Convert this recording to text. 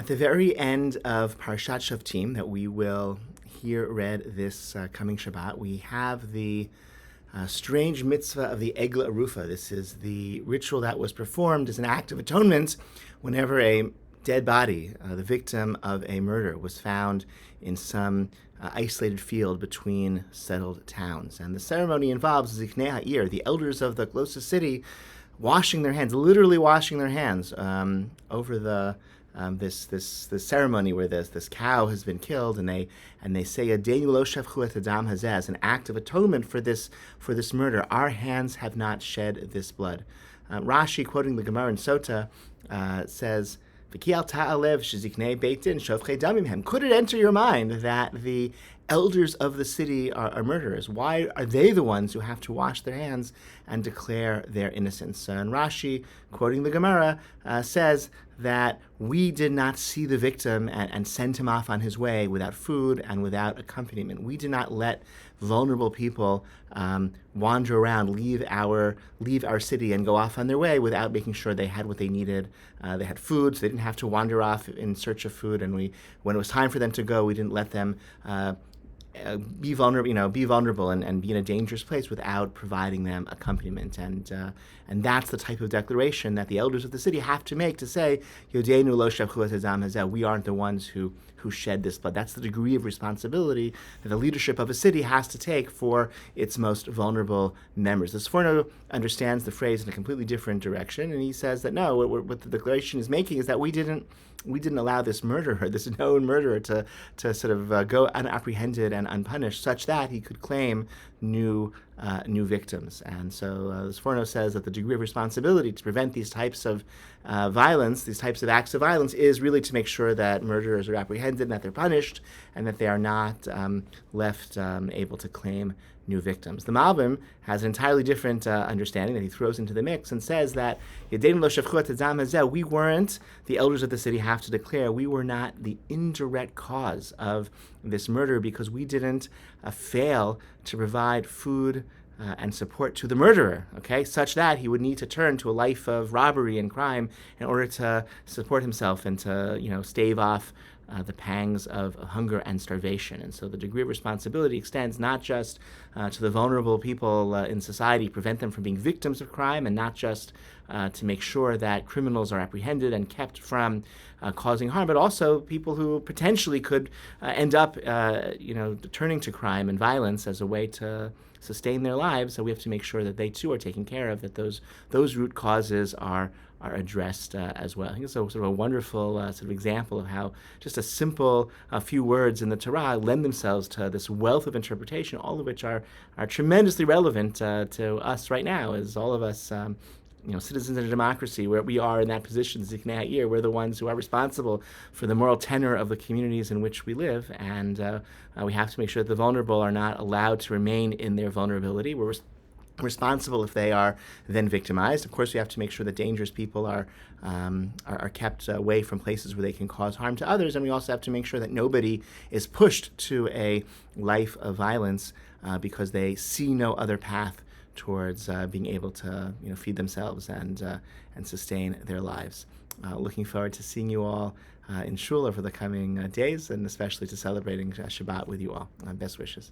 At the very end of Parashat Shoftim that we will hear read this coming Shabbat, we have the strange mitzvah of the Egla Arufa. This is the ritual that was performed as an act of atonement whenever a dead body, the victim of a murder, was found in some isolated field between settled towns. And the ceremony involves Ziknei Ha'ir, the elders of the closest city, washing their hands, literally washing their hands over the this ceremony where this cow has been killed, and they say Yadeinu lo shafchu et hadam hazeh, as an act of atonement for this murder. Our hands have not shed this blood. Rashi, quoting the Gemara in Sota, says, could it enter your mind that the elders of the city are murderers? Why are they the ones who have to wash their hands and declare their innocence? And Rashi, quoting the Gemara, says that we did not see the victim and send him off on his way without food and without accompaniment. We did not let vulnerable people wander around, leave our city and go off on their way without making sure they had what they needed. They had food, so they didn't have to wander off in search of food. And when it was time for them to go, we didn't let them be vulnerable and be in a dangerous place without providing them accompaniment. And that's the type of declaration that the elders of the city have to make, to say, Yodeinu lo shavchu et hadam hazeh, we aren't the ones who shed this blood. That's the degree of responsibility that the leadership of a city has to take for its most vulnerable members. The Sforno understands the phrase in a completely different direction, and he says that no, what the declaration is making is that we didn't allow this murderer, this known murderer, to sort of go unapprehended and unpunished, such that he could claim new victims. And so the Sforno says that the degree of responsibility to prevent these types of violence, these types of acts of violence, is really to make sure that murderers are apprehended and that they're punished and that they are not left able to claim new victims. The Malbim has an entirely different understanding that he throws into the mix and says that Yadeinu lo shavchu et hadam hazeh, we weren't, the elders of the city have to declare, we were not the indirect cause of this murder because we didn't fail to provide food and support to the murderer, okay, such that he would need to turn to a life of robbery and crime in order to support himself and to, stave off the pangs of hunger and starvation. And so the degree of responsibility extends not just to the vulnerable people in society, prevent them from being victims of crime, and not just to make sure that criminals are apprehended and kept from causing harm, but also people who potentially could end up, turning to crime and violence as a way to sustain their lives. So we have to make sure that they too are taken care of, that those root causes are addressed as well. I think it's sort of a wonderful sort of example of how just a simple few words in the Torah lend themselves to this wealth of interpretation, all of which are tremendously relevant to us right now, as all of us citizens in a democracy, where we are in that position, Ziknei Ha'ir, we're the ones who are responsible for the moral tenor of the communities in which we live, and we have to make sure that the vulnerable are not allowed to remain in their vulnerability. We're responsible if they are then victimized. Of course, we have to make sure that dangerous people are kept away from places where they can cause harm to others, and we also have to make sure that nobody is pushed to a life of violence because they see no other path towards being able to feed themselves and sustain their lives. Looking forward to seeing you all in Shul over the coming days, and especially to celebrating Shabbat with you all. Best wishes.